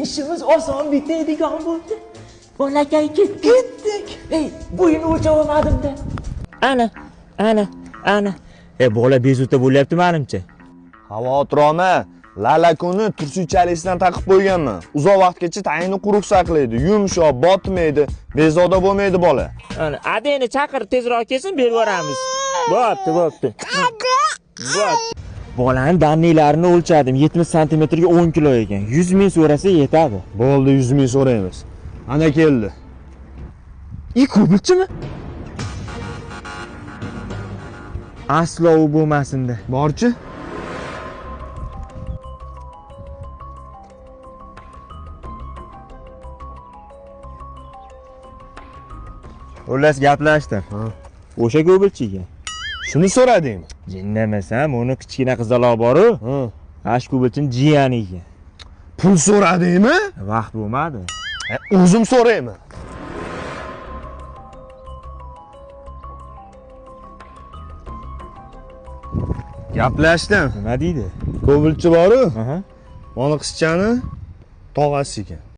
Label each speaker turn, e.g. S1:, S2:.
S1: ishimiz oson bitadigan bo'ldi. Bolakay ketdik. Ey, bo'yin o'lchab olmadim-da. Ana. Bola bezovta bo'lyapti menimcha.
S2: Xavotir olma. Lalakuni tursuchaligidan taqib qo'yganman. Uzoq vaqtgacha tayinni quruq saqlaydi, yumshoq, botmaydi, bezovta bo'lmaydi bola.
S1: Ana, adeni chaqir tezroq kelsin, berib yuboramiz. Bo'pti. Bolaning dannilarini o'lchadim. 70 sm ga 10 kilo ekan. 100 ming so'rasa yetadi.
S2: Bo'ldi, 100 ming so'raymiz. Ana keldi.
S1: Ko'pilchimi? Aslo u bo'lmasin-da.
S2: Borchi?
S1: Xullas gaplashdim. O'sha ko'pilchiga.
S2: Shuni so'radingmi?
S1: Jinnamasam, uni kichkina qizaloq bor-ku. Ash ko'pilchini jiyaniga.
S2: Pul so'radingmi?
S1: Vaqt bo'lmadi.
S2: O'zim so'rayman. Gaplashdim.
S1: Nima deydi?
S2: Ko'pilchi bor-ku. Mana qizchani tog'asi ekan.